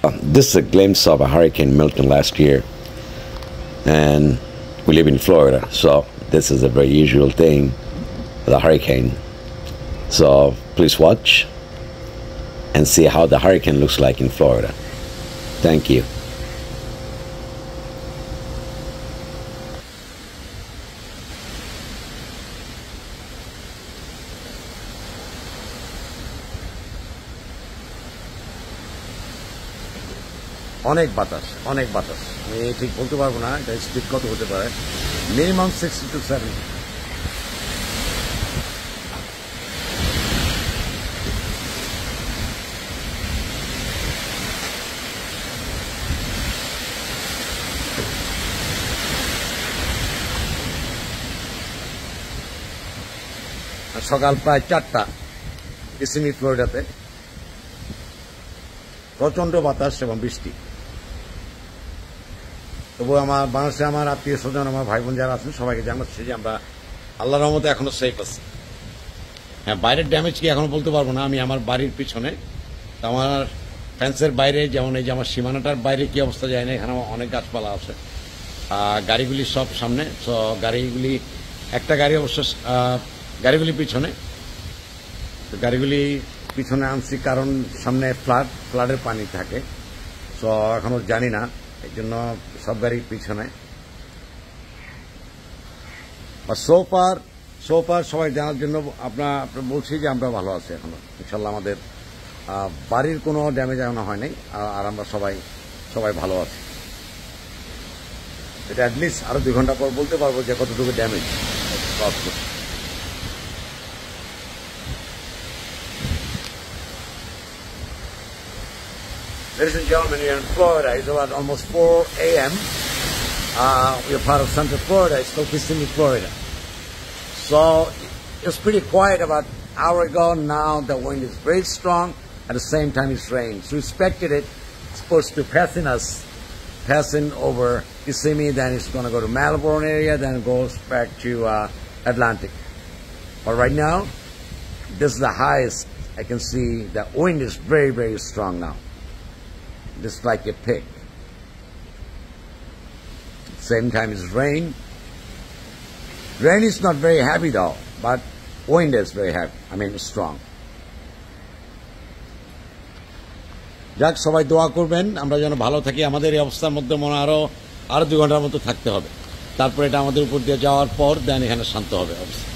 This is a glimpse of a Hurricane Milton last year, and we live in Florida, so this is a very usual thing with a hurricane. So please watch and see how the hurricane looks like in Florida. Thank you. অনেক বাতাস, অনেক বাতাস। আমি ঠিক বলতে পারবো না এটা স্পিড কত হতে পারে। Minimum 60 to 70। সকাল প্রায় 4টা কিসিমি ফ্লোরিডাতে প্রচন্ড বাতাস এবং বৃষ্টি। তবু আমার বাংলাদেশে আমার আত্মীয় স্বজন, আমার ভাই বোন যারা আছেন সবাইকে জানাচ্ছি যে আমরা আল্লাহর রহমতে এখনো সেফ আছি। হ্যাঁ, বাইরের ড্যামেজ কি এখনো বলতে পারবো না। আমি আমার বাড়ির পিছনে, আমার ফেন্সের বাইরে, যেমন এই যে আমার সীমানাটার বাইরে কি অবস্থা যায় না, এখানে অনেক গাছপালা আছে। গাড়িগুলি সব সামনে, তো গাড়িগুলি একটা গাড়ি অবশ্য গাড়িগুলি পিছনে, তো গাড়িগুলি পিছনে আনছি কারণ সামনে ফ্লাডের পানি থাকে। তো এখনো জানি না, এই জন্য সব গাড়ি পিছনে। সোফার সবাই জানার জন্য আপনার বলছি যে আমরা ভালো আছি এখনো ইনশাল্লাহ। আমাদের বাড়ির কোনো ড্যামেজ এখনো হয় নাই, আর আমরা সবাই ভালো আছি। এটা অ্যাটলিস্ট আরো 2 ঘন্টা পর বলতে পারবো যে কতটুকু damage. Ladies and gentlemen, we're in Florida. It's about almost 4 a.m. We're part of Central Florida. It's called Kissimmee, Florida. So it was pretty quiet about an hour ago. Now the wind is very strong. At the same time, it's raining. So we expected it. It's supposed to passing over Kissimmee. Then it's going to go to Melbourne area. Then it goes back to Atlantic. But right now, this is the highest I can see. The wind is very, very strong now. Just like a pig. Same time as rain. Rain is not very heavy though, but wind is very heavy. I mean strong. যাক, সবাই দোয়া করবেন আমরা যেন ভালো থাকি। আমাদের এই অবস্থার মধ্যে মনে আরো 2 ঘন্টার মতো থাকতে হবে। তারপর এটা আমাদের উপর দিয়ে যাওয়ার পর দেন এখানে শান্ত হবে অবস্থা।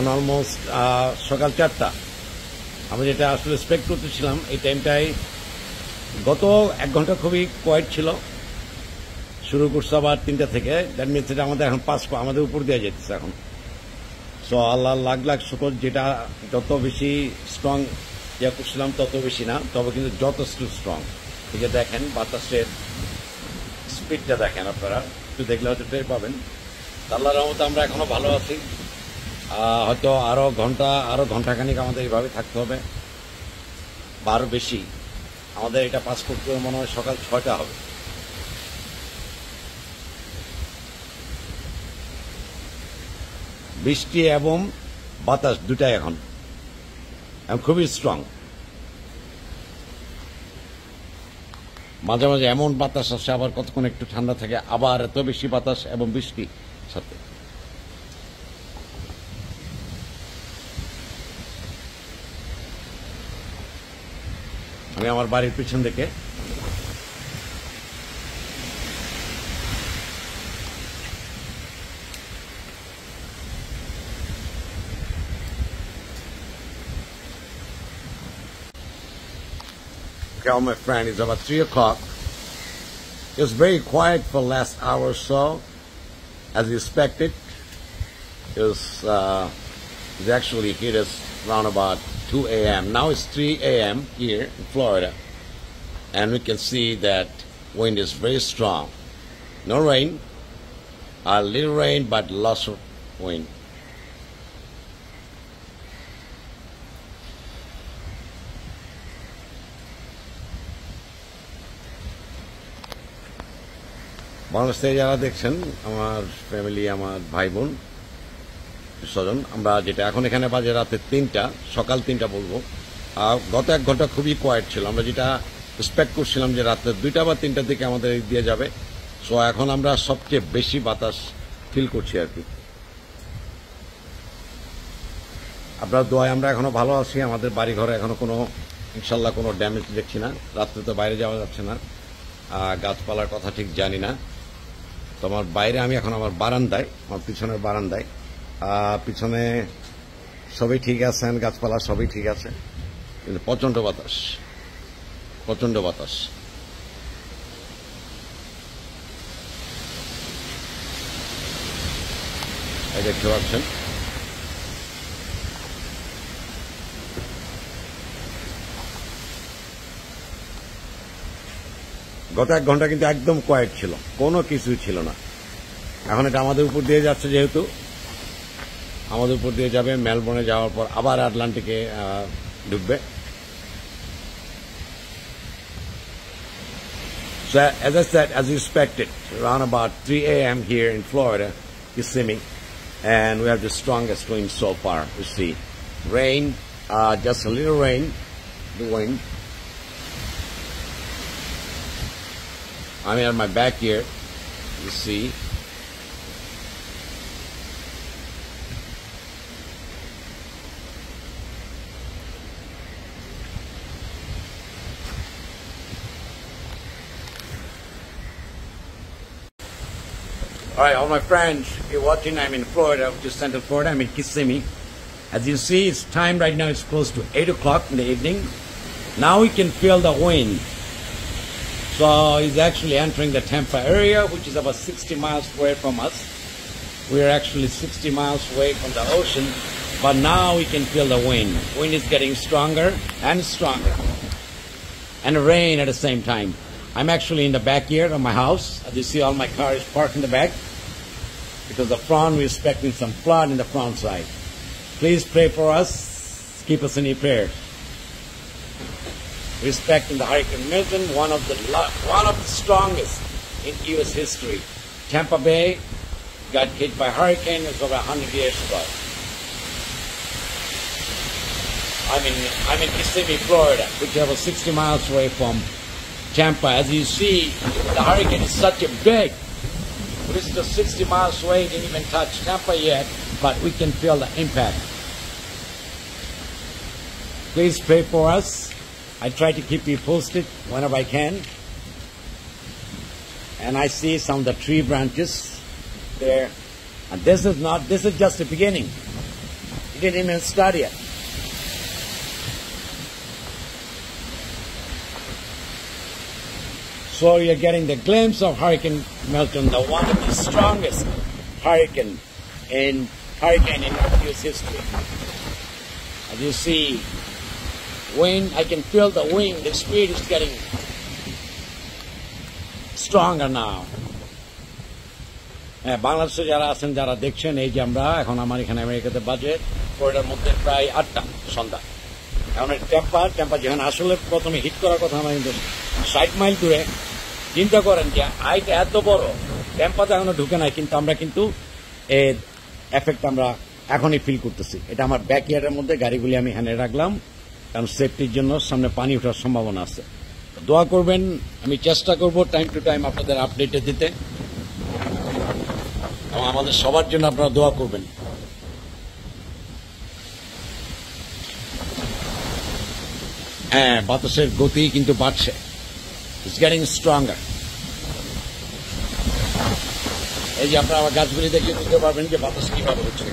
অলমোস্ট সকাল 4টা। আমি যেটা আসলে এক্সপেক্ট করতেছিলাম এই টাইমটাই, গত 1 ঘন্টা খুবই কোয়াইট ছিল। শুরু করছে আবার 3টা থেকে। দ্যাট মিনস এটা আমাদের এখন 5 আমাদের উপর দিয়ে যেতেছে এখন। সো আল্লাহ লাখ শুকর, যেটা যত বেশি স্ট্রং ইয়ে করছিলাম তত বেশি না, তবে কিন্তু যথেষ্ট স্ট্রং। ঠিক আছে, দেখেন বাতাসের স্পিডটা দেখেন, আপনারা একটু দেখলে হয়তো টের পাবেন। আল্লাহর রহমতে আমরা এখনো ভালো আছি। হয়তো আরো ঘন্টাখানিক আমাদের এইভাবে থাকতে হবে বা আরো বেশি। আমাদের এটা পাস করতে মনে হয় সকাল 6টা হবে। বৃষ্টি এবং বাতাস দুটাই এখন খুবই স্ট্রং। মাঝে মাঝে এমন বাতাস আসে, আবার কতক্ষণ একটু ঠান্ডা থাকে, আবার এত বেশি বাতাস এবং বৃষ্টি সাথে। আমি আমার বাড়ির পিছন থেকে Okay, all my friends, it's about 3 o'clock. It was very quiet for the last hour or so, as expected. It actually hit us around about 2 a.m. Now it's 3 a.m. here in Florida, and we can see that wind is very strong. No rain, a little rain, but lots of wind. Bangladesh থেকে যারা দেখছেন, আমার family, আমার ভাই বোন স্বজন, আমরা যেটা এখন এখানে বাজে রাতে 3টা, সকাল 3টা বলবো। গত 1 ঘন্টা খুবই কোয়াইট ছিল। আমরা যেটা এক্সপেক্ট করছিলাম যে রাতে 2টা বা 3টার দিকে আমাদের দিয়ে যাবে। সো এখন আমরা সবচেয়ে বেশি বাতাস ফিল করছি আর কি। আপনার দোয়ায় আমরা এখনো ভালো আছি। আমাদের বাড়ি ঘরে এখনো কোনো ইনশাল্লাহ কোনো ড্যামেজ দেখছি না। রাত্রে তো বাইরে যাওয়া যাচ্ছে না, গাছপালার কথা ঠিক জানি না। তো আমার বাইরে আমি এখন আমার বারান্দায়, আমার পিছনের বারান্দায়, পিছনে সবই ঠিক আছেন, গাছপালা সবই ঠিক আছে, কিন্তু প্রচন্ড বাতাস, প্রচন্ড বাতাস। এই দেখতে পাচ্ছেন, গত 1 ঘন্টা কিন্তু একদম কোয়াইট ছিল, কোনো কিছুই ছিল না। এখন এটা আমাদের উপর দিয়ে যাচ্ছে, যেহেতু আমাদের উপর দিয়ে যাবে, মেলবোর্নে যাওয়ার পর আবার আটলান্টিকে ঢুকবে। So as I said, as expected, around about 3 a.m. here in Florida, Kissimmee, and we have the strongest wind so far. You see, rain, just a little rain, the wind. I mean, on my back here, you see. All right, all my friends, you're watching. I'm in Florida, which is Central Florida. I'm in Kissimmee. As you see, it's time right now. It's close to 8 o'clock in the evening. Now we can feel the wind. So it's actually entering the Tampa area, which is about 60 miles away from us. We're actually 60 miles away from the ocean, but now we can feel the wind. Wind is getting stronger and stronger, and rain at the same time. I'm actually in the backyard of my house. As you see, all my car is parked in the back, because the front, we're expecting some flood in the front side. Please pray for us. Keep us in your prayers. We're expecting the Hurricane Milton, one of the strongest in U.S. history. Tampa Bay got hit by hurricane over 100 years ago. I'm in Kissimmee, Florida, which is about 60 miles away from Tampa. As you see, the hurricane is such a big. This is just 60 miles away. It didn't even touch Tampa yet, but we can feel the impact. Please pray for us. I try to keep you posted whenever I can. And I see some of the tree branches there. And this is just the beginning. It didn't even start yet. So you're getting the glimpse of Hurricane Milton, one of the strongest hurricane in U.S. history. As you see, wind, I can feel the wind, the speed is getting stronger now. বাংলাদেশে যারা আছেন, যারা দেখছেন, এই যে আমরা এখন, আমার এখানে আমেরিকাতে বাজে ফ্লোরিডার মধ্যে প্রায় 8টা সন্ধ্যা। এখন টেম্পা যেখানে আসলে প্রথমে হিট করার কথা, আমার কিন্তু 60 মাইল দূরে। চিন্তা করেন যে আইটা এত বড়, টেম্পাতে এখনো ঢুকে নাই, কিন্তু আমরা কিন্তু এর এফেক্ট আমরা এখনই ফিল করতেছি। এটা আমার ব্যাকইয়ার্ডের মধ্যে গাড়িগুলি আমি এখানে রাখলাম, কারণ সেফটির জন্য সামনে পানি ওঠার সম্ভাবনা আছে। দোয়া করবেন, আমি চেষ্টা করব টাইম টু টাইম আপনাদের আপডেটে দিতে, এবং আমাদের সবার জন্য আপনারা দোয়া করবেন। হ্যাঁ, বাতাসের গতি কিন্তু বাড়ছে, ইটস গেটিং স্ট্রঙ্গার। এই যে আপনারা আমার গাছগুলি দেখলে বুঝতে পারবেন যে বাতাস কিভাবে হচ্ছে।